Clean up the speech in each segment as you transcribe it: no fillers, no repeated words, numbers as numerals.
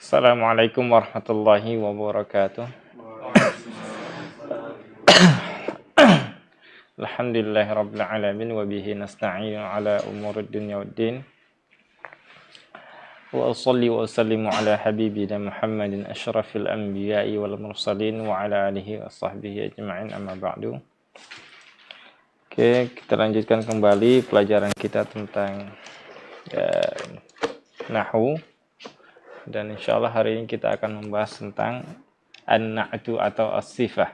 Assalamualaikum warahmatullahi wabarakatuh. Alhamdulillahirabbil alamin wa bihi nasta'inu ala umurid dunya waddin. Wa shalli wa sallimu ala habibina Muhammadin asyrafil anbiya'i wal mursalin wa ala alihi wa sahbihi ajma'in, amma ba'du. Oke, kita lanjutkan kembali pelajaran kita tentang nahwu. Dan insyaallah hari ini kita akan membahas tentang an-na'tu atau as-sifah.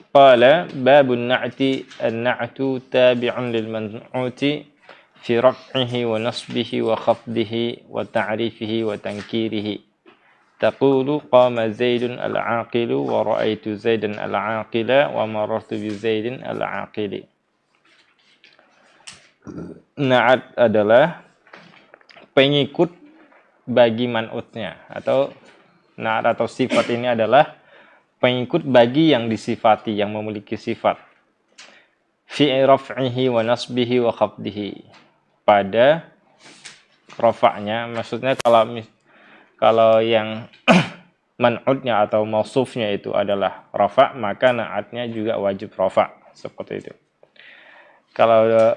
Qala babun na'ti an-na'tu tabi'un lil man'uti fi raf'ihi wa nasbihi wa khafdihi wa ta'rifihi wa tankirihi. Taqulu qama Zaidun al-aqilu wa ra'aitu Zaidan al-aqila wa marartu bi Zaidin al-aqili. Na'at adalah pengikut bagi man'utnya, atau na'at atau sifat ini adalah pengikut bagi yang disifati, yang memiliki sifat. Fi raf'ihi wa nasbihi wa khafdihi, pada rafa'nya, maksudnya kalau yang man'utnya atau mausufnya itu adalah rafa', maka na'atnya juga wajib rafa', seperti itu. Kalau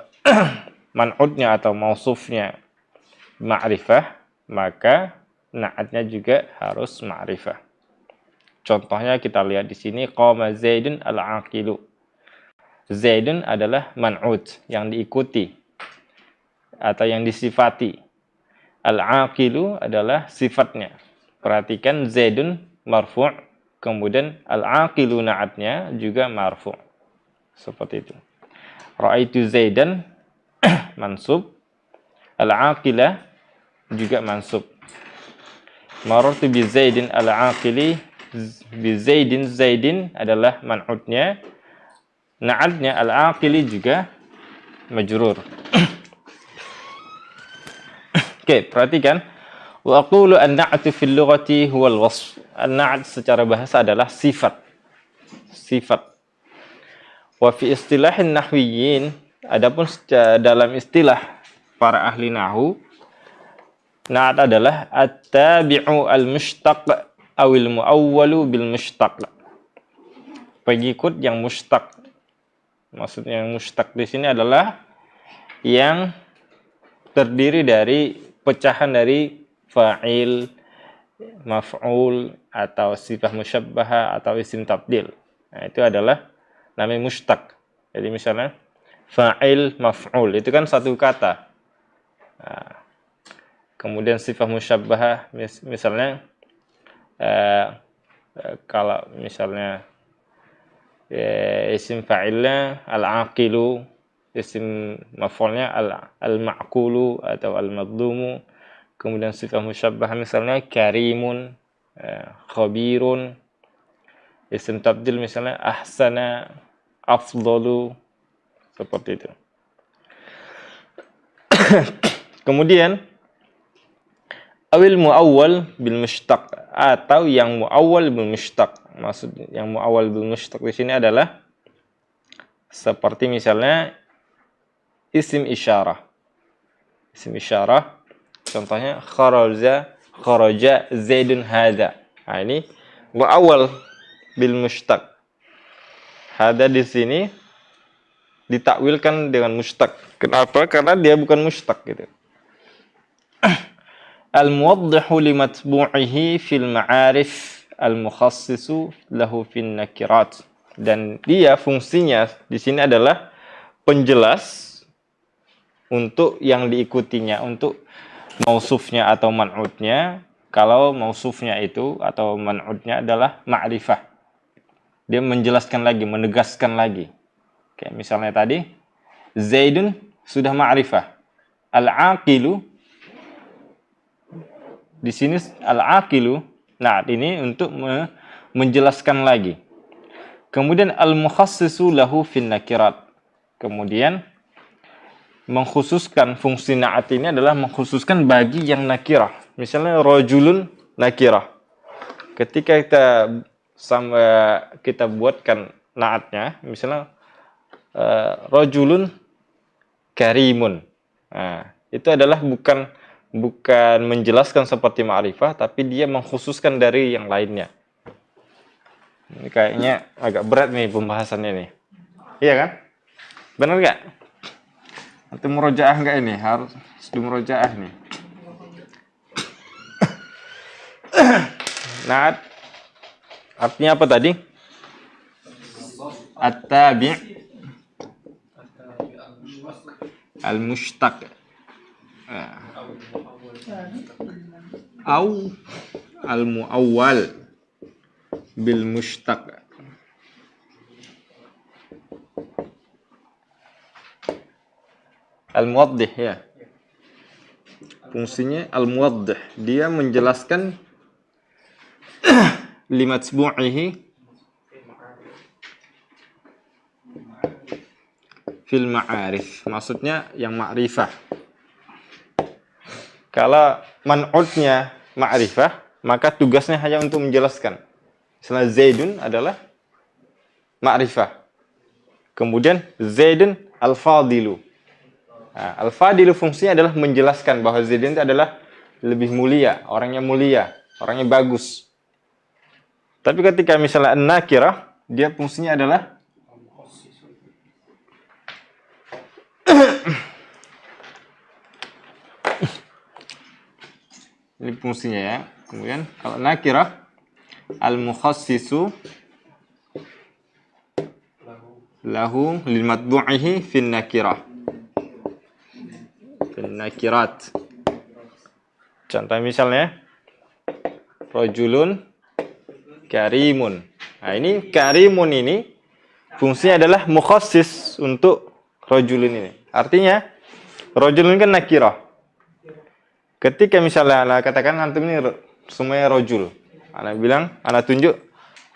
man'utnya atau mausufnya ma'rifah, maka na'atnya juga harus ma'rifah. Contohnya kita lihat di sini, qama Zaidun al-aqilu. Zaidun adalah man'ut, yang diikuti atau yang disifati. Al-aqilu adalah sifatnya. Perhatikan, Zaidun marfu', kemudian al-aqilu na'atnya juga marfu'. Seperti itu. Ra'aitu Zaidan mansub, al-aqilah juga mansub. Marartu bi Zaidin al-aqili, bi Zaidin, Zaidin adalah man'utnya, na'atnya al-aqili juga majrur. Oke, perhatikan. Wa aqulu an-na'tu fil lughati huwa al-wasf. An-na'at secara bahasa adalah sifat. Sifat. Wa fi istilahin nahwiyyin, adapun dalam istilah para ahli nahwu, na'at adalah at-tabi'u al-mushtaq awil mu'awwalu bil mushtaq. Pengikut yang mushtaq. Maksudnya yang mushtaq di sini adalah yang terdiri dari pecahan dari fa'il, maf'ul, atau sifah musyabbahah, atau isim tabdil. Nah, itu adalah namanya mushtaq. Jadi misalnya fa'il, maf'ul, itu kan satu kata. Nah, kemudian sifah musyabbahah, misalnya kalau misalnya isim fa'ilnya al-aqilu, isim maf'ulnya al-ma'qulu atau al-madlumu, kemudian sifah musyabbahah misalnya karimun, khabirun, isim tabdil misalnya ahsana, afdalu, seperti itu. Kemudian awil muawwal bil mushtaq, atau yang muawwal bil mushtaq. Maksud yang muawwal bil mushtaq di sini adalah seperti misalnya isim isyarah. Isim isyarah contohnya kharaja Zaidun hadza. Nah, ini muawwal bil mushtaq. Hadza di sini ditakwilkan dengan mushtaq. Kenapa? Karena dia bukan mushtaq gitu. Al-muwaddihu li matbu'ihi fil ma'arif al-mukhassisu lahu fin nakirat. Dan dia fungsinya di sini adalah penjelas untuk yang diikutinya, untuk mausufnya atau man'utnya. Kalau mausufnya itu atau man'utnya adalah ma'rifah, dia menjelaskan lagi, menegaskan lagi. Kayak misalnya tadi, Zaidun sudah ma'rifah. Al-aqilu, di sini al-aqilu, nah ini untuk menjelaskan lagi. Kemudian al-mukhassisu lahu fin nakirat. Kemudian mengkhususkan, fungsi na'at ini adalah mengkhususkan bagi yang nakirah. Misalnya rajulun nakirah. Ketika kita buatkan na'atnya, misalnya rajulun karimun. Nah, itu adalah bukan bukan menjelaskan seperti ma'rifah, tapi dia mengkhususkan dari yang lainnya. Ini kayaknya agak berat nih pembahasannya nih. Iya kan? Benar nggak? Atau murojaah nggak ini? Harus di murojaah nih. Nah, artinya apa tadi? At-tabi' al-mushtaq au al-muawwal bil mushtaq. Al-muwaddih ya. Fungsinya al-muwaddih, dia menjelaskan limatbu'ihi fil ma'arif. Maksudnya yang ma'rifah. Kalau man'utnya ma'rifah, maka tugasnya hanya untuk menjelaskan. Misalnya Zaidun adalah ma'rifah. Kemudian Zaidun al-fadilu. Nah, al-fadilu fungsinya adalah menjelaskan bahwa Zaidun itu adalah lebih mulia, orangnya bagus. Tapi ketika misalnya an-nakirah, dia fungsinya adalah ini fungsinya ya. Kemudian kalau nakirah, al-mukhassisu lahu lil matbu'ihi fin nakirah. Fin nakirat. Contoh misalnya rajulun karimun. Nah, ini karimun ini fungsinya adalah mukhassis untuk rajulun ini. Artinya rajulun kan nakirah. Ketika misalnya ana katakan antum ini semuanya rajul. Ana bilang, ana tunjuk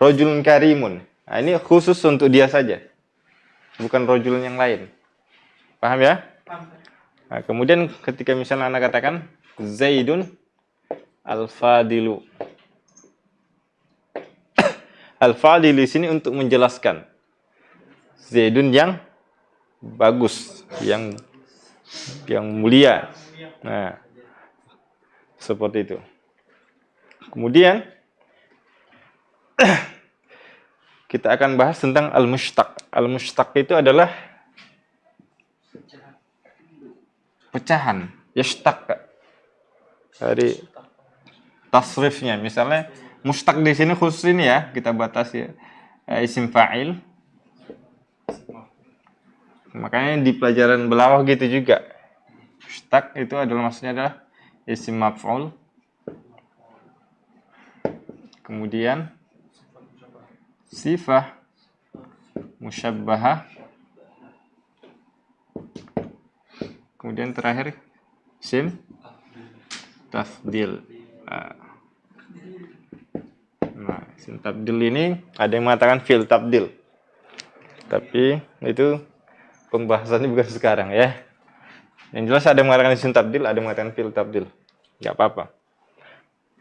rajulun karimun. Nah, ini khusus untuk dia saja. Bukan rajulun yang lain. Paham ya? Nah, kemudian ketika misalnya ana katakan Zaidun al-fadilu. Al-fadil di sini untuk menjelaskan Zaidun yang bagus, yang mulia. Nah, seperti itu. Kemudian kita akan bahas tentang al-mushtaq. Al-mushtaq itu adalah pecahan, yashtaq dari tasrifnya. Misalnya mushtaq di sini khusus ini ya, kita batasi isim fa'il. Makanya di pelajaran belawah gitu juga. Mushtaq itu adalah maksudnya adalah isim maf'ul. Kemudian sifah musyabbahah. Kemudian terakhir isim tafdil. Nah, isim tabdil ini ada yang mengatakan fi'il tabdil. Tapi itu pembahasannya bukan sekarang ya. Yang jelas ada yang mengatakan isim tabdil, ada yang mengatakan fi'il tabdil. Enggak apa-apa.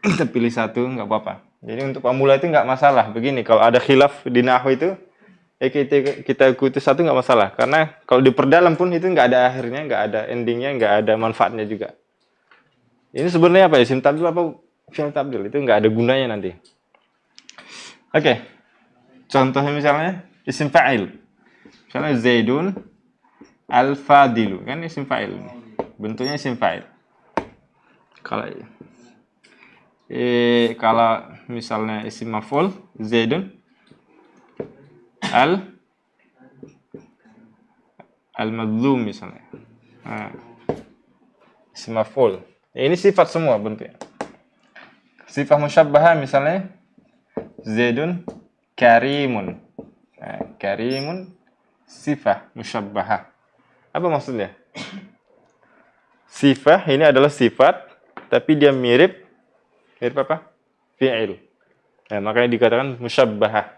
Kita pilih satu enggak apa-apa. Jadi untuk pemula itu enggak masalah. Begini, kalau ada khilaf di nahwu itu ya kita ikuti satu enggak masalah. Karena kalau diperdalam pun itu enggak ada akhirnya, enggak ada endingnya, enggak ada manfaatnya juga. Ini sebenarnya apa ya? Isim tabdil apa fi'il tabdil? Itu enggak ada gunanya nanti. Oke. Contohnya misalnya isim fa'il. Misalnya Zaidun al-fadilu, kan isim fa'il. Bentuknya isim fa'il. Kalau misalnya isim maf'ul Zaidun al-madzlum misalnya. Nah, isim maf'ul. Ini sifat semua bentuknya. Sifat musyabbahah misalnya Zaidun karimun. Nah, karimun sifah musyabbahah. Apa maksudnya? Sifah ini adalah sifat tapi dia mirip apa? Fi'il. Nah, makanya dikatakan musyabbahah.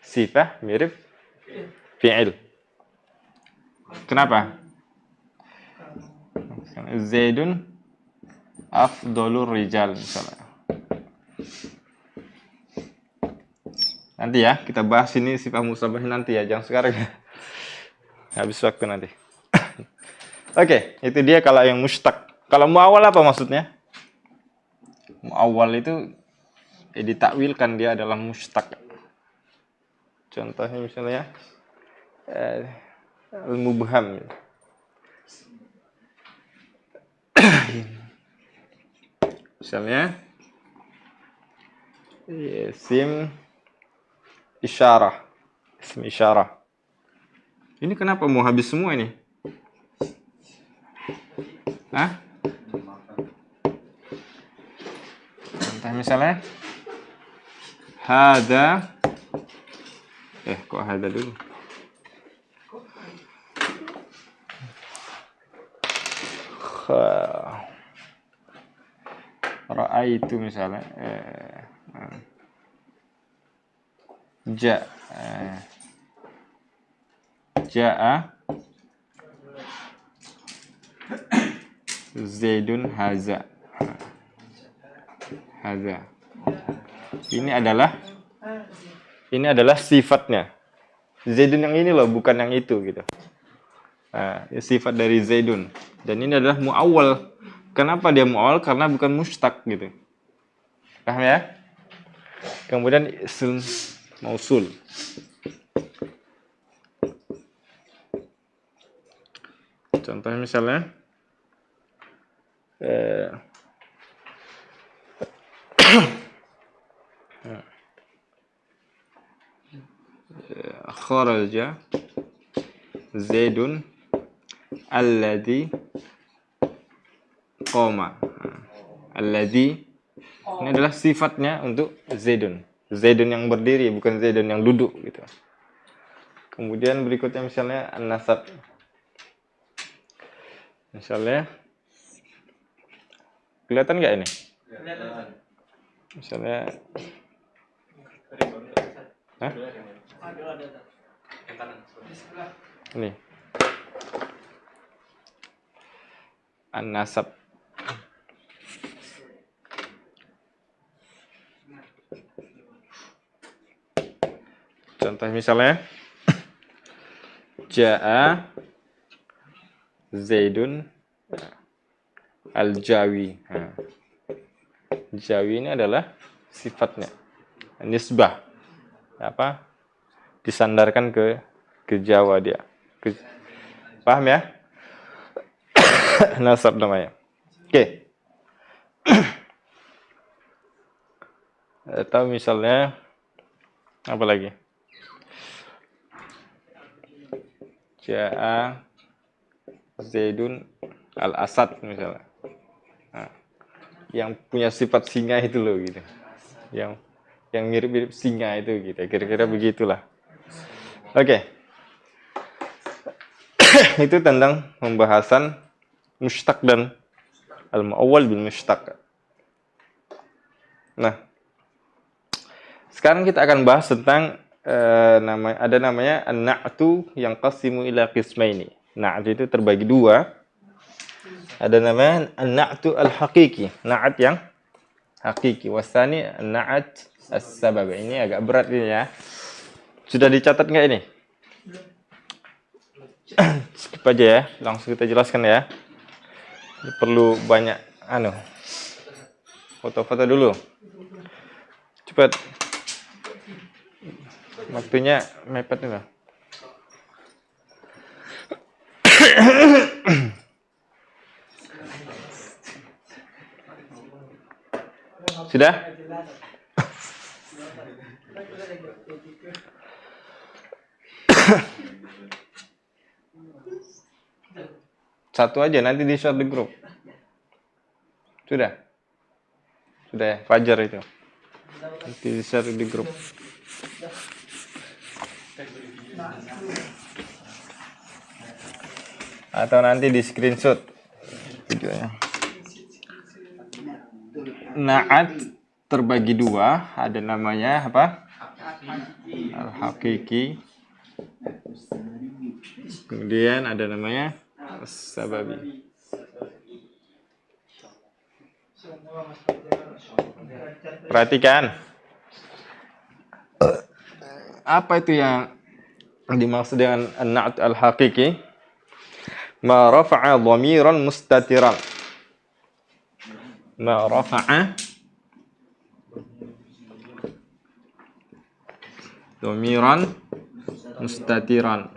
Sifah mirip fi'il. Kenapa? Zaidun afdalur rijal misalnya. Nanti ya, kita bahas ini sifat musyabbah nanti ya, jangan sekarang ya. Habis waktu nanti. Oke, itu dia kalau yang mushtaq. Kalau muawwal apa maksudnya? Muawwal itu ditakwilkan dia adalah mustaq. Contohnya misalnya al-mubham. Misalnya isim isyarah. Isim isyarah. Ini kenapa mau habis semua ini? Hah? Contoh misalnya hada kok hada dulu? Ra'aitu misalnya ja'a Zaidun haza. Haza. Ini adalah sifatnya. Zaidun yang ini loh, bukan yang itu gitu. Nah, sifat dari Zaidun. Dan ini adalah muawwal. Kenapa dia muawwal? Karena bukan mustaq gitu. Paham ya? Kemudian isim mausul. Contohnya misalnya kharaja Zaidun alladhi qoma. Alladhi ini adalah sifatnya untuk Zaidun. Zaidun yang berdiri, bukan Zaidun yang duduk gitu. Kemudian berikutnya misalnya an-nasab. Misalnya kelihatan nggak ini? Kelihatan. Misalnya hah? Ini an-nasab. Contoh misalnya Ja'a Zaidun al-Jawi. Jawi ini adalah sifatnya. Nisbah. Apa? Disandarkan ke Jawa dia. Paham ya? Nasab namanya. Oke. Atau misalnya apa lagi? Ja'a Zaidun al-Asad misalnya. Nah, yang punya sifat singa itu loh gitu. Yang mirip-mirip singa itu gitu. Kira-kira begitulah. Oke. Itu tentang pembahasan mustaq dan al-muawwal bil mustaq. Nah, sekarang kita akan bahas tentang ada namanya an-na'tu yang qasimu ila qismaini. Na'at itu terbagi dua. Ada namanya an-na'tu al-haqiqi, na'at yang hakiki. Wasani an-na'at as-sabab. Ini agak berat ini ya. Sudah dicatat nggak ini? Skip aja ya, langsung kita jelaskan ya. Ini perlu banyak foto-foto dulu. Cepat. Waktunya mepet nih. Sudah? Satu aja, nanti di share di grup. Sudah? Sudah ya, Fajar itu. Nanti di share di grup. Atau nanti di screenshot videonya. Na'at terbagi dua, ada namanya apa? Al-haqiqi. Kemudian ada namanya as-sababi. Perhatikan. Apa itu yang dimaksud dengan an-na'at al-haqiqi? Ma rafa'a dhamiran mustatiran. ma rafa'a dhamiran mustatiran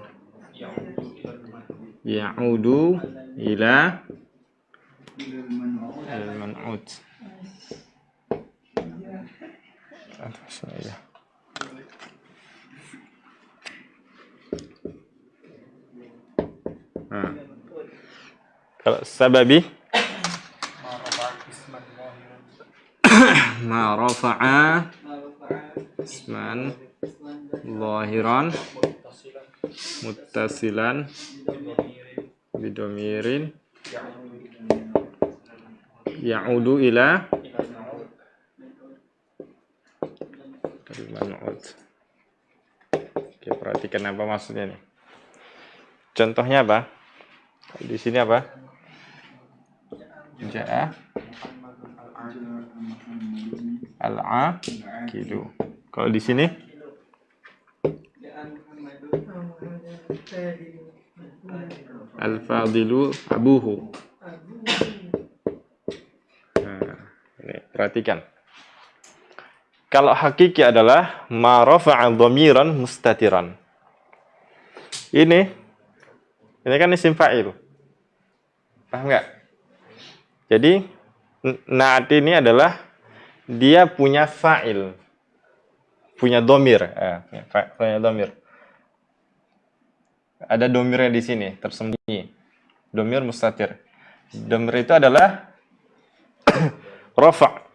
ya'udu ila al-man'ut. Kalau sababi ma rafa'a isman zahiran muttasilan bidomirin ya'udu ila al-man'ut. Oke, perhatikan apa maksudnya nih. Contohnya apa? Di sini apa? Ja'a al-aqilu. Kalau di sini al-fadilu abuhu. Nah, ini perhatikan. Kalau hakiki adalah ma rafa'a dhamiran mustatiran. Ini kan isim fa'il. Paham nggak? Jadi na'at ini adalah dia punya fa'il, punya dhamir, punya dhamir. Ada dhamirnya di sini tersembunyi. Dhamir mustatir. Dhamir itu adalah rafa',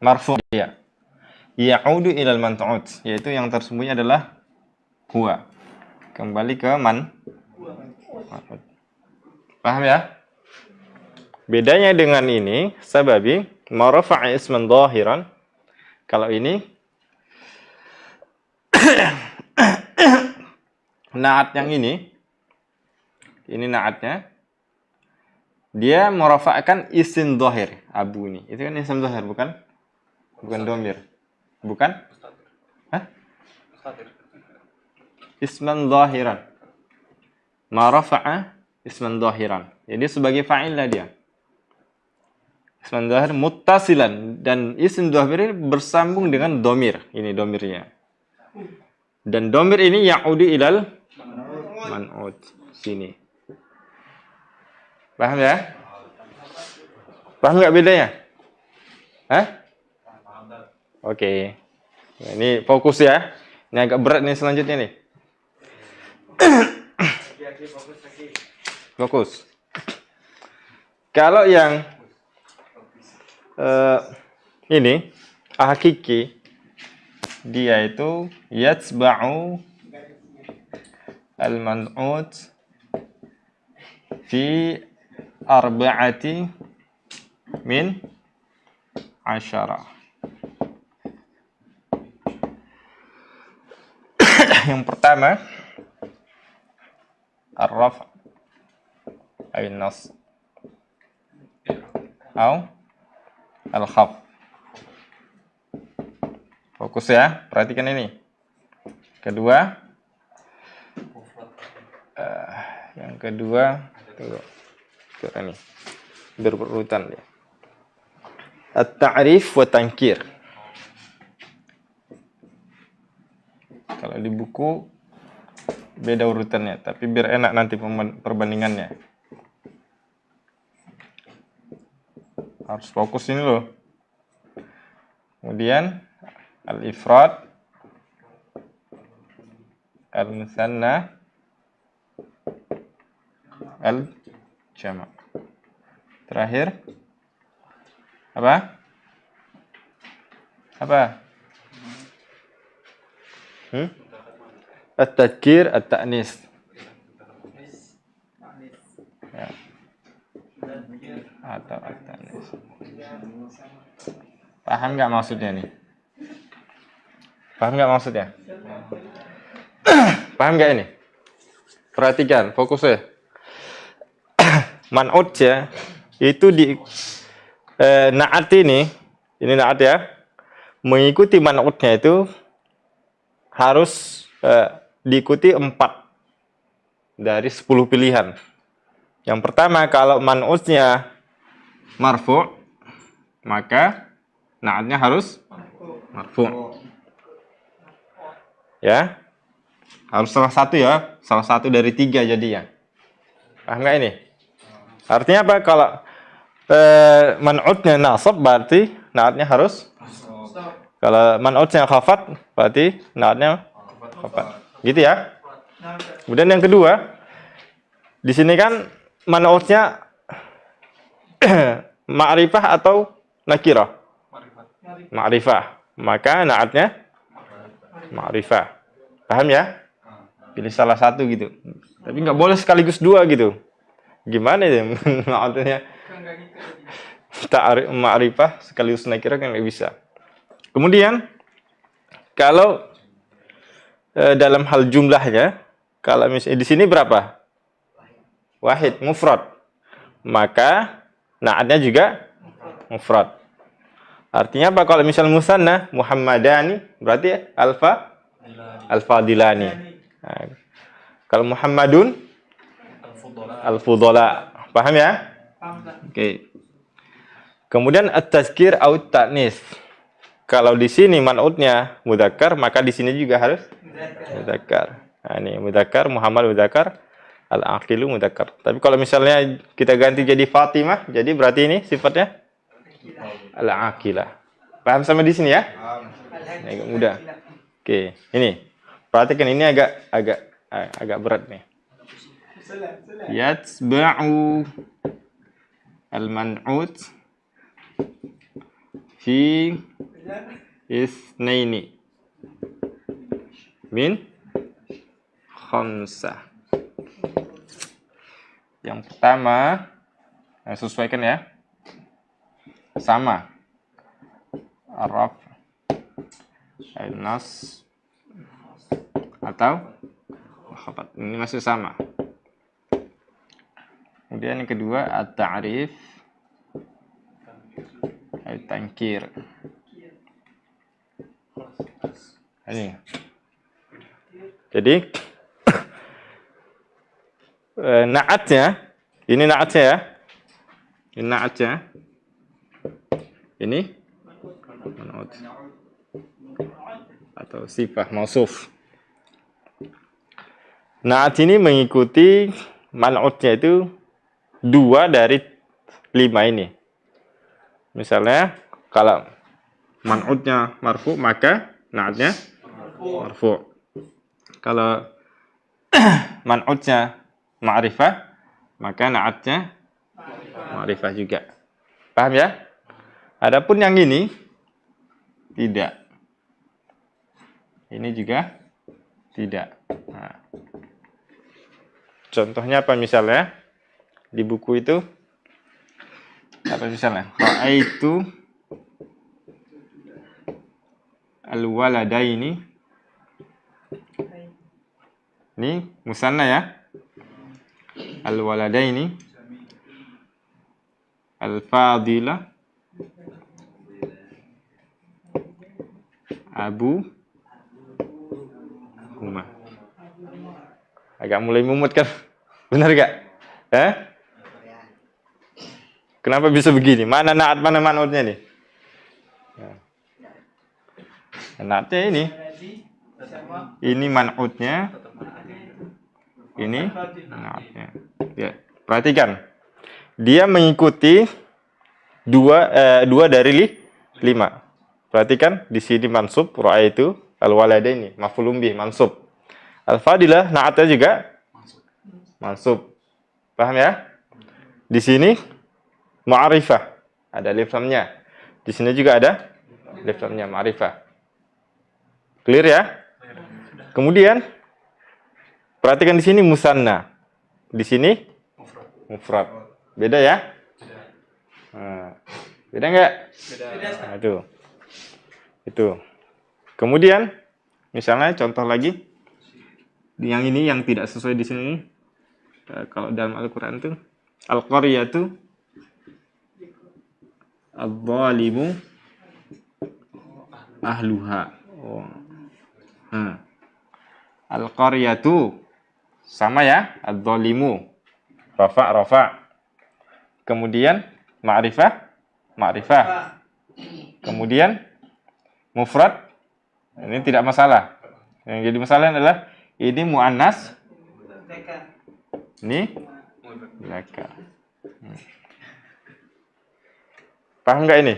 marfu' dia. Ya'udu ilal man'ut, yaitu yang tersembunyi adalah huwa. Kembali ke man. Paham ya? Bedanya dengan ini, sababi ma rafa'a isman dhahiran. Kalau ini na'at yang ini na'atnya, dia merafa'kan isim dhahir, abu ini. Itu kan isim dhahir, bukan? Bukan dhamir. Bukan? Hah? Isman dhahiran. Ma rafa'a isman dhahiran. Jadi sebagai fa'il lah dia. Isman dhahir muttasilan, dan isim dhahir ini bersambung dengan dhamir. Ini dhamirnya. Dan dhamir ini ya'udu ilal man'ut. Sini. Paham ya? Paham nggak bedanya? Hah? Oke. Nah, ini fokus ya. Ini agak berat nih selanjutnya nih. Fokus. Kalau yang ini hakiki, dia itu yatsba'u al-man'ut fi arba'ati min asyara. Yang pertama ar-raf' ay-nas atau al-khaf. Fokus ya, perhatikan ini. Kedua, yang kedua, tunggu, ini berurutan ya. At-ta'rif wa tankir. Kalau di buku beda urutannya, tapi biar enak nanti perbandingannya. Harus fokus ini loh. Kemudian al-ifrad, al-musanna, al-jama'. Terakhir apa? Apa? At-tadkir, at-ta'nis. Ya. Atau at-ta'nis. Paham nggak maksudnya nih? Paham nggak maksudnya? Paham nggak ini? Perhatikan, fokus ya. Man'ut ya, itu di na'at ini na'at ya, mengikuti man'utnya itu harus diikuti 4 dari 10 pilihan. Yang pertama, kalau man'utnya marfu', maka na'atnya harus marfu'. Ya. Harus salah satu ya. Salah satu dari 3 jadinya. Paham nggak ini? Artinya apa? Kalau man'utnya nasab berarti na'atnya harus. Kalau man'utnya khafat berarti na'atnya khafat. Gitu ya. Kemudian yang kedua, di sini kan man'utnya ma'rifah atau nakirah? Ma'rifah. Maka na'atnya ma'rifah. Paham ya? Pilih salah satu gitu. Tapi nggak boleh sekaligus 2 gitu. Gimana ya? Na'atnya ta'rif ma'rifah sekaligus nakirah kan nggak bisa. Kemudian kalau dalam hal jumlahnya, kalau misalnya di sini berapa? Wahid, mufrad. Maka na'atnya juga mufrad. Artinya apa? Kalau misal musanna Muhammadani berarti al-fadilani. Nah, kalau Muhammadun al-fudala. Paham ya? Oke. Kemudian at-tazkir au ta'nis. Kalau di sini man'utnya mudzakkar, maka di sini juga harus mudzakkar. Nah, ini mudzakkar, Muhammad mudzakkar, al-aqilu mudzakkar. Tapi kalau misalnya kita ganti jadi Fatimah, jadi berarti ini sifatnya al-aqilah. Paham sama di sini ya? Ini agak mudah. Oke, ini. Perhatikan ini agak berat nih. Yatba'u al-man'ut fi isnaini min khamsah. Yang pertama, sesuaikan ya. Sama. Araf, nas atau khabat. Ini masih sama. Kemudian yang kedua at-ta'rif, at-tankir. Ini. Jadi na'atnya, ini na'atnya ya. Ini na'atnya. Ini man'ut atau sifah mausuf. Na'at ini mengikuti man'utnya itu 2 dari 5 ini. Misalnya kalau man'utnya marfu, maka na'atnya marfu. Kalau man'utnya ma'rifah, maka na'atnya ma'rifah juga. Paham ya? Adapun yang ini tidak. Ini juga tidak. Nah. Contohnya apa misalnya? Di buku itu apa misalnya? Ra'aitu al-waladaini. Ini musanna ya. Al-waladaini al-fadila Abu Huma. Agak mulai mumut kan? Benar gak? Kenapa bisa begini? Mana na'at, mana man'utnya nih? Na'atnya ini. Ini man'utnya. Ini na'atnya. Ya, perhatikan. Dia mengikuti 2 dari 5. Perhatikan di sini mansub, ra'aitu al-waladaini, maf'ulun bih mansub. Al-fadilah na'atnya juga mansub. Paham ya? Di sini ma'rifah, ada alif lamnya. Di sini juga ada alif lamnya, ma'rifah. Clear ya? Kemudian perhatikan di sini musanna. Di sini mufrad. Beda ya? Nah, beda enggak? Beda. Nah, itu. Kemudian misalnya contoh lagi yang ini yang tidak sesuai di sini. Kalau dalam Al-Qur'an itu al-qaryatu adz-dzalimu ahluha. Oh. Al-qaryatu sama ya, adz-dzalimu. Rafa. Kemudian ma'rifah ma'rifah. Kemudian mufrad, ini tidak masalah. Yang jadi masalah adalah ini muannas, ini zakar. Paham nggak ini?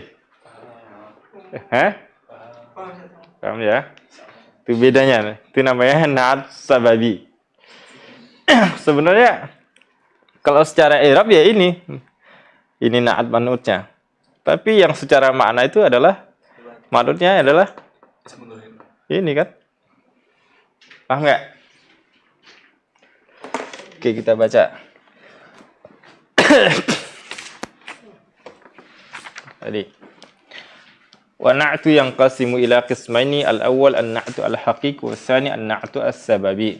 Paham ya? Itu bedanya. Itu namanya na'at sababi. Sebenarnya kalau secara i'rab ya ini na'at man'utnya. Tapi yang secara makna itu adalah man'utnya adalah ini kan? Paham nggak? Oke, kita baca. Tadi. Wa na'tu yanqasimu ila qismaini al-awwal an-na'tu al-haqiqi wa tsani an-na'tu as-sababi.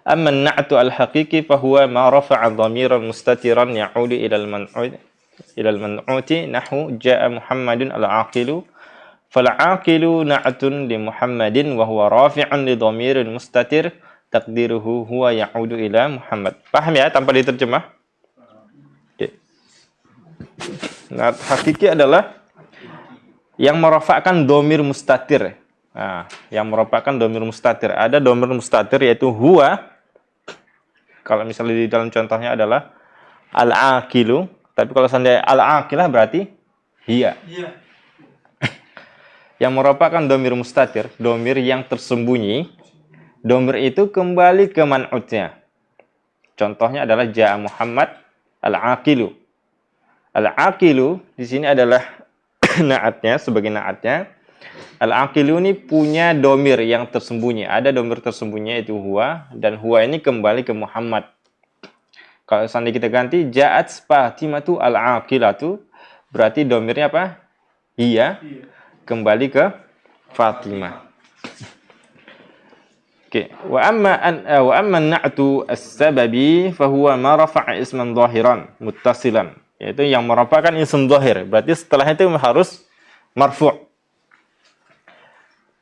Amma an-na'tu al-haqiqi fa huwa ma rafa'a dhamiran mustatiran ya'udu ila al-man'uti nahwu ja'a Muhammadun al-aqilu fal-aqilu na'tun li Muhammadin wa huwa rafi'un li dhamirin mustatir taqdiruhu huwa ya'udu ila Muhammad. Paham ya tanpa diterjemah? Nah, hakiki adalah yang merofakkan domir mustatir. Nah, yang merofakkan domir mustatir. Ada domir mustatir yaitu huwa. Kalau misalnya di dalam contohnya adalah al-aqilu. Tapi kalau seandainya al-aqilah berarti hiya. Yang merofakkan domir mustatir, domir yang tersembunyi. Domir itu kembali ke man'utnya. Contohnya adalah ja'a Muhammad al-aqilu. Al-aqilu di sini adalah na'atnya, sebagai na'atnya. Al-aqilu ini punya domir yang tersembunyi. Ada domir tersembunyi itu huwa, dan huwa ini kembali ke Muhammad. Kalau seandainya kita ganti ja'at Fatimatu al-aqilatu, berarti domirnya apa? Iya. Kembali ke Fatimah. Oke, wa amma na'tu as-sababi fa huwa ma rafa'a isman dhahiran muttasilan. Yaitu yang merapatkan isim dhahir. Berarti setelah itu harus marfu'.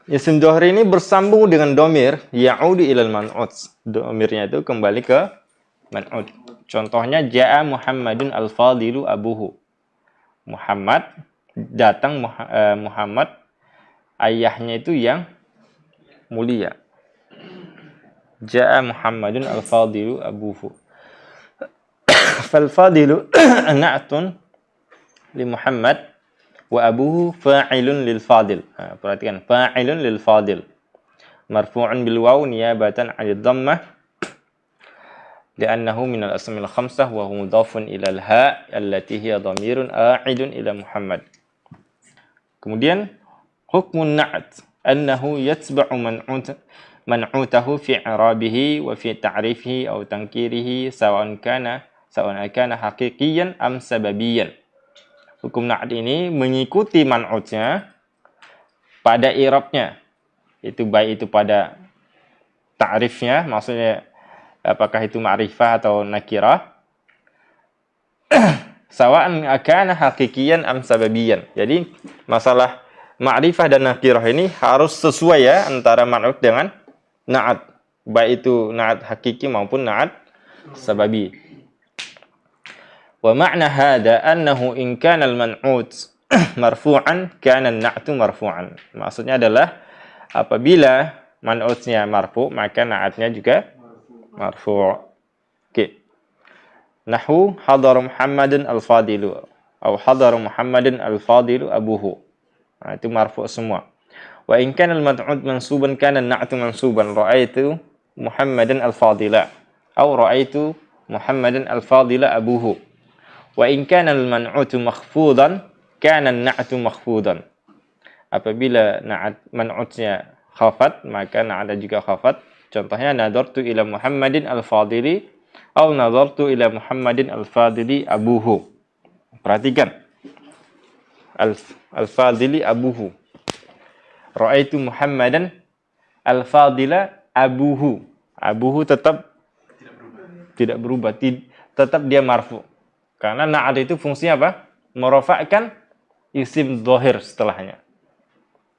Isim dhahir ini bersambung dengan domir ya'udu ilal man'ut. Domirnya itu kembali ke man'ut. Contohnya ja'a Muhammadun al-fadilu abuhu. Muhammad datang, Muhammad ayahnya itu yang mulia. Ja'a Muhammadun al-fadilu abuhu. Fal-fadilu na'tun li Muhammad wa abuhu fa'ilun lil fadil. Perhatikan, fa'ilun lil fadil. Marfu'un bil waw niyabatan 'anil dhammah li'annahu min al-asma'il khamsah wa huwa mudhafun ila al-ha' allati hiya dhamirun a'idun ila Muhammad. Kemudian hukmun na't annahu yatba'u man'utahu fi i'rabihi wa fi ta'rifihi aw tankirihi sawa'an kana haqiqiyan am sababiyan. Hukum na'at ini mengikuti man'utnya pada i'rabnya. Itu baik itu pada ta'rifnya, maksudnya apakah itu ma'rifah atau nakirah. Sawa'an kana haqiqiyan am sababiyan. Jadi masalah ma'rifah dan nakirah ini harus sesuai ya antara man'ut dengan na'at. Baik itu na'at hakiki maupun na'at sababi. Wa ma'na hadha annahu in kana al-man'ut marfu'an kana an-na'tu marfu'an. Maksudnya adalah apabila man'utnya marfu' maka na'atnya juga marfu'. Oke. Nahwu hadara Muhammadun al-fadilu atau hadara Muhammadun al-fadilu abuhu. Nah, itu marfu' semua. Wa in kana al-man'ut mansuban kana an-na'tu mansuban ra'aitu Muhammadan al-fadila atau ra'aitu Muhammadan al-fadila abuhu. Wa in kana al-man'utu makhfudan kana an-na'tu makhfudan. Apabila na'at man'utnya khafat maka na'at juga khafat. Contohnya nadartu ila Muhammadin al-fadili atau nadartu ila Muhammadin al-fadili abuhu. Perhatikan. Al-fadili abuhu. Ra'aitu Muhammadan al-fadila abuhu. Abuhu tetap tidak berubah. Tetap dia marfu. Karena na'at itu fungsinya apa? Merofakkan isim dhahir setelahnya.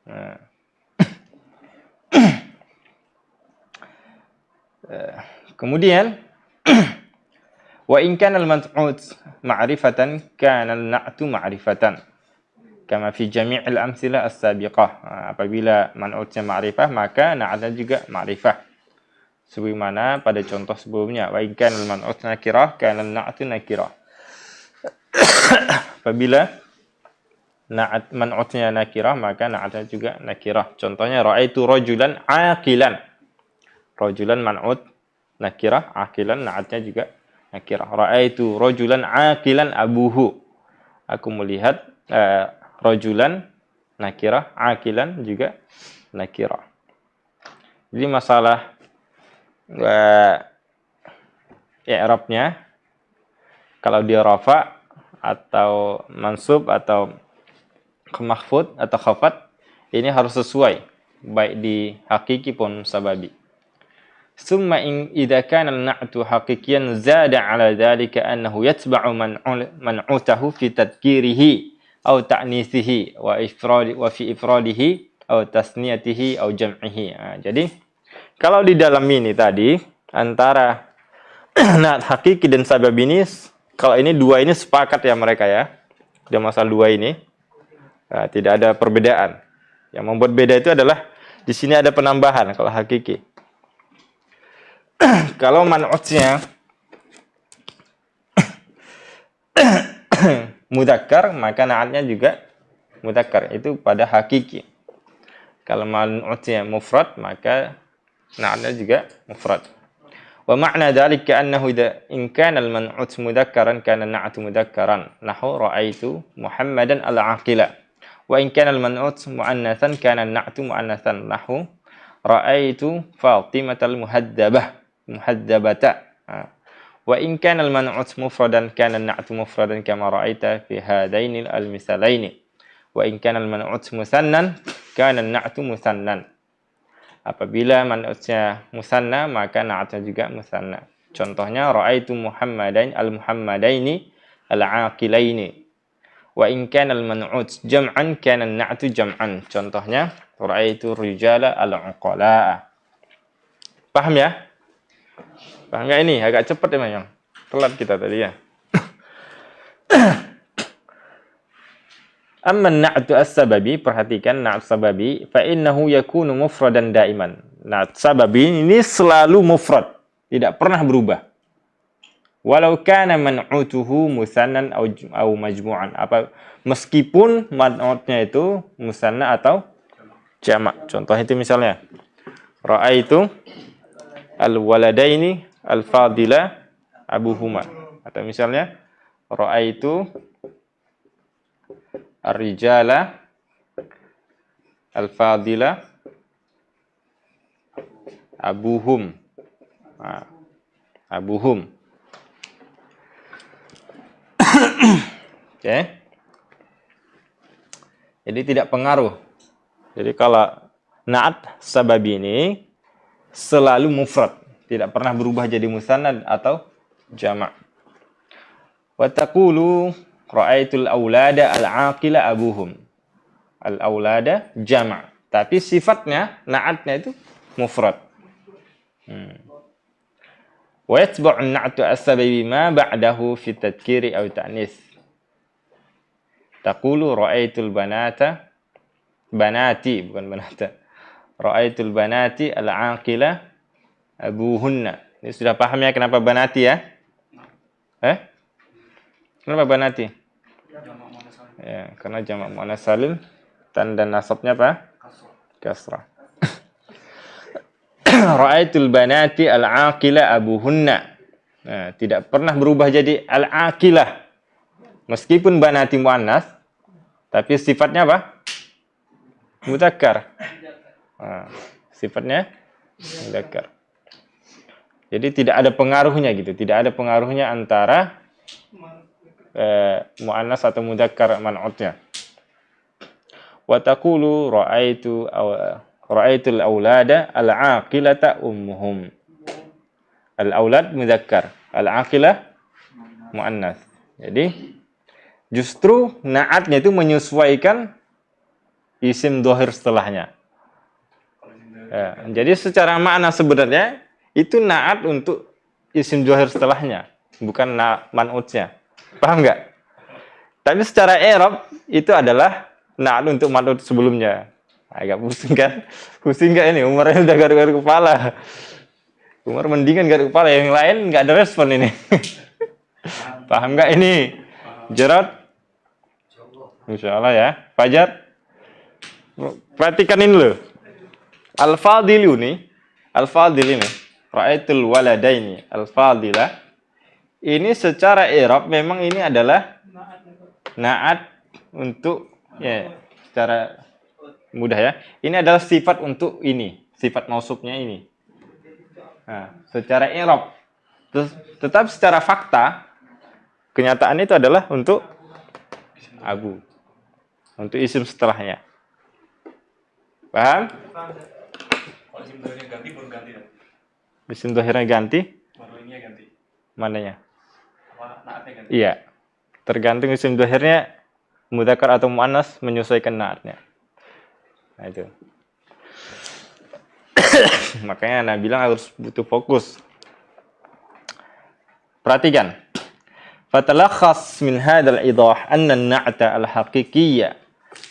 Nah. Kemudian Wa in kana al-man'ut ma'rifatan kana an-na'tu ma'rifatan. Kama fi jami'il amtsilah as-sabiqah. Apabila man'utnya ma'rifah, maka na'atnya juga ma'rifah. Sebagaimana pada contoh sebelumnya, wa in kana al-man'ut nakirah kana an-na'tu nakirah. Apabila na'at man'utnya nakirah, maka na'atnya juga nakirah. Contohnya ra'aitu rajulan aqilan. Rajulan man'ut nakirah, aqilan na'atnya juga nakirah. Ra'aitu rajulan aqilan abuhu. Aku melihat rajulan nakirah, aqilan juga nakirah. Jadi masalah i'rabnya, kalau dia rafa atau mansub atau mahfud atau khafat, ini harus sesuai baik di hakiki pun sababi. Summa in idza kana an-na'tu haqiqiyan zada 'ala dhalika annahu yatba'u man'utahu fi tadhkirihi aw ta'nithihi wa fi ifradihi aw tasniyatihi aw jam'ihi. Jadi kalau di dalam ini tadi antara na'at hakiki dan sabab ini, kalau ini dua ini sepakat ya mereka ya. Di masalah dua ini tidak ada perbedaan. Yang membuat beda itu adalah di sini ada penambahan kalau hakiki. Kalau man'utnya mudzakkar, maka na'atnya juga mudzakkar, itu pada hakiki. Kalau man'utnya mufrad, maka na'atnya juga mufrad. Wa ma'na dzalika annahu in kana al-man'ut mudzakkaran kana an-na'tu mudzakkaran. Nahu ra'aitu Muhammadan al-aqila. Wa in kana al-man'ut mu'annatsan kana an-na'tu mu'annatsan. Nahu ra'aitu Fatimatal muhadzabata. Wa in kana al-man'ut mufradan kana an-na'tu mufradan kama ra'aita fi hadaini al-misalaini. Wa in kana al-man'ut musannan kana an-na'tu musannan. Apabila man'utnya musanna, maka na'atnya juga musanna. Contohnya ra'aitu Muhammadain al-muhammadaini al-aqilaini. Wa in kana al-man'ut jam'an kana an-na'tu jam'an. Contohnya ra'aitu rijala al-uqala'a. Paham ya? Paham ya ini? Agak cepat ya memang. Telat kita tadi ya. Amma an-na'tu as-sababi, perhatikan na'at sababi, fa innahu yakunu mufradan daiman. Na'at sababi ini selalu mufrad, tidak pernah berubah. Walau kana man'utuhu musannan au majmu'an. Meskipun man'utnya itu musanna atau jamak. Contoh itu misalnya ra'aitu al-waladaini al-fadila abuhuma. Atau misalnya ra'aitu ar-rijala al-fadila abuhum. Abuhum. Oke. Jadi tidak pengaruh. Jadi kalau na'at sababi ini selalu mufrad, tidak pernah berubah jadi musanna atau jamak. Wa taqulu ra'aitul aulada al-aqila abuhum. Al-aulada jamak, tapi sifatnya na'atnya itu mufrad. Wa yatba'u an-na'tu as-sababi ma ba'dahu fi tadhkiri aw ta'nis. Taqulu ra'aitul banata banati, bukan banata. Ra'aitul banati al-aqila abuhunna. Ini sudah paham ya kenapa banati ya? Kenapa banati? Ya, karena jamak muannas salim tanda nasabnya apa? Kasrah. Ra'aitul banati al-aqila abuhunna. Nah, tidak pernah berubah jadi al-aqilah. Meskipun banati muannas, tapi sifatnya apa? Mudzakkar. Nah, sifatnya mudzakkar. Jadi tidak ada pengaruhnya gitu, tidak ada pengaruhnya antara muannas atau mudzakkar man'utnya. Wa taqulu ra'aitul aulada al-aqilata ummuhum. Al-aulad mudzakkar, al-aqilah muannas. Jadi justru na'atnya itu menyesuaikan isim dhahir setelahnya. Ya, jadi secara makna sebenarnya itu na'at untuk isim dhahir setelahnya. bukan man'utnya. Paham nggak? Tapi secara i'rab itu adalah na'at untuk man'ut sebelumnya. Agak pusing kan? Pusing nggak ini? Umarnya udah garuk-garuk kepala. Umar mendingan garuk kepala, yang lain nggak ada respon ini. Paham nggak ini? Jarod? Insya Allah ya. Fajar? Perhatikan ini loh. Al-Fadil ini, Ra'aitul waladaini, Al-Fadilah. Ini secara i'rab memang ini adalah na'at untuk, ya, secara mudah ya. Ini adalah sifat untuk ini, sifat mausufnya ini. Nah, secara i'rab. Tetap secara fakta, kenyataan itu adalah untuk abu, untuk isim setelahnya. Paham? Kalau isim dohirnya ganti, baru ganti dong. Isim dohirnya ganti? Baru ininya ganti. Mananya? Apa naatnya ganti? Iya. Tergantung isim dohirnya mudzakkar atau muannas menyesuaikan naatnya. Nah itu. Makanya Anda bilang harus butuh fokus. Perhatikan. Fatalakhas min hadzal idah anna an-na'ta al-haqiqiyya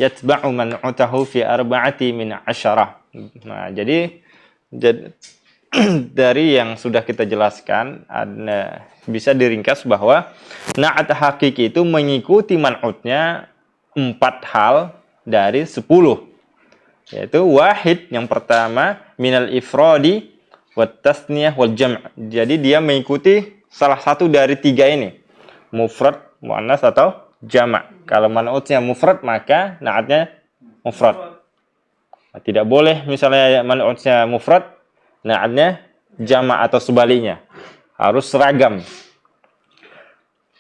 yatba'u man'utahu fi arba'ati min 'asharah. Nah, jadi dari yang sudah kita jelaskan bisa diringkas bahwa na'at hakiki itu mengikuti man'utnya 4 hal dari 10. Yaitu wahid, yang pertama minal ifradi wat tasniyah wal jam'. Jadi dia mengikuti salah satu dari 3 ini. Mufrad, muannas atau jama'. Kalau man'utnya mufrad maka na'atnya mufrad. Tidak boleh misalnya man'utnya mufrad, na'atnya jama' atau sebaliknya. Harus seragam.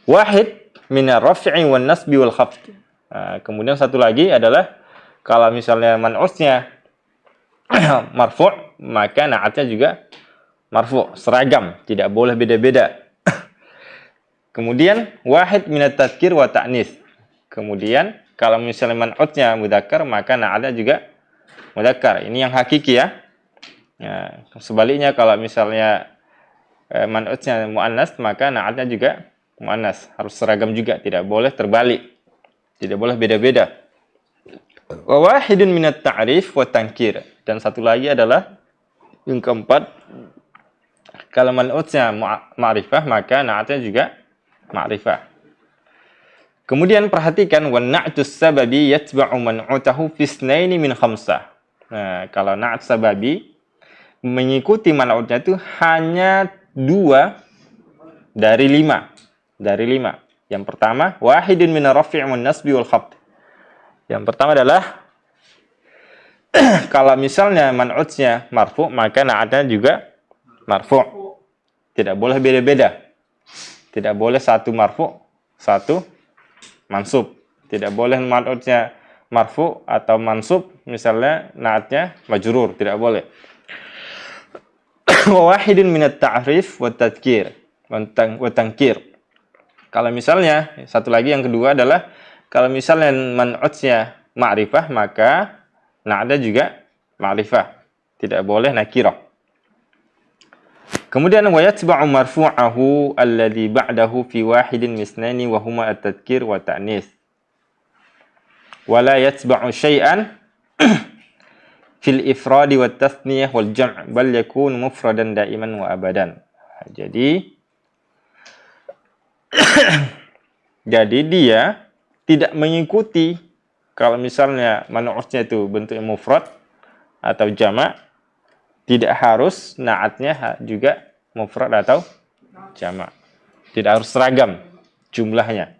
Wahid minar raf'i wan nasbi wal khafd. Nah, kemudian satu lagi adalah kalau misalnya man'utnya marfu', maka na'atnya juga marfu', seragam, tidak boleh beda-beda. Kemudian wahid minat tadhkir wa ta'nis. Kemudian kalau misalnya man'utnya mudzakkar, maka na'atnya juga mudzakkar. Ini yang hakiki ya. Ya, sebaliknya kalau misalnya man'utnya muannas, maka na'atnya juga muannas, harus seragam juga, tidak boleh terbalik. Tidak boleh beda-beda. Wa wahidun minat ta'rif wa tankir. Dan satu lagi adalah yang keempat, kalau man'utnya ma'rifah, maka na'atnya juga ma'rifah. Kemudian perhatikan wa na'tus sababi yatba'u man'utahu fi itsnaini min khamsah. Nah, kalau na'at sababi mengikuti man'utnya itu hanya 2 dari 5. Dari 5. Yang pertama, wahidun min ar-raf'i' wan nasbi wal khafd. Yang pertama adalah kalau misalnya man'utnya marfu', maka na'atnya juga marfu'. Tidak boleh beda-beda. Tidak boleh satu marfu', satu mansub. Tidak boleh man'utnya marfu' atau mansub, misalnya na'atnya majrur, tidak boleh. Wahidun minat ta'rif wa tadhkir wa tankir. Kalau misalnya satu lagi yang kedua adalah kalau misalnya man'utnya ma'rifah, maka na'atnya juga ma'rifah. Tidak boleh nakirah. Kemudian wa yatba'u marfu'ahu alladhi ba'dahu fi wahidin misnani wa huma at-tadhkir wa ta'nis. Wa la yatba'u syai'an fil ifradi wat tasniyah wal jam' bal yakun mufradan daiman wa abadan. Jadi dia tidak mengikuti kalau misalnya man'utnya itu bentuknya mufrad atau jama', tidak harus na'atnya juga mufrad atau jama'. Tidak harus seragam jumlahnya.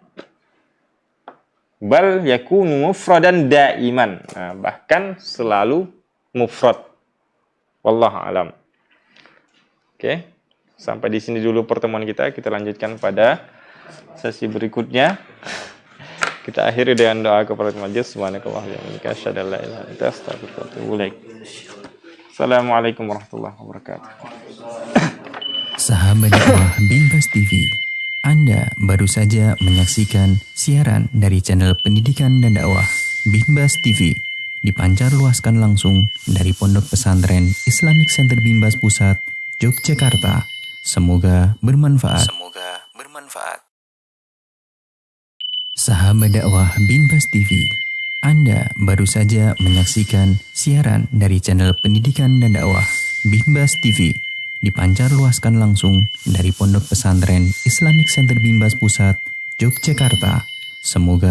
Bal yakunu mufradan daiman. Nah, bahkan selalu mufrad. Wallahu alam. Oke. Sampai di sini dulu pertemuan kita. Kita lanjutkan pada sesi berikutnya. Kita akhiri dengan doa kepada majelis. Subhanakallahumma wa bihamdika asyhadu an la ilaha illa anta astaghfiruka wa atubu ilaik. Assalamualaikum warahmatullahi wabarakatuh. Sahabat dakwah Binbas TV, Anda baru saja menyaksikan siaran dari channel pendidikan dan dakwah Binbas TV, dipancar luaskan langsung dari Pondok Pesantren Islamic Center Binbas Pusat, Yogyakarta. Semoga bermanfaat. bermanfaat. Sahabat dakwah Binbas TV, Anda baru saja menyaksikan siaran dari channel pendidikan dan dakwah Binbas TV, dipancar luaskan langsung dari Pondok Pesantren Islamic Center Binbas Pusat, Yogyakarta. Semoga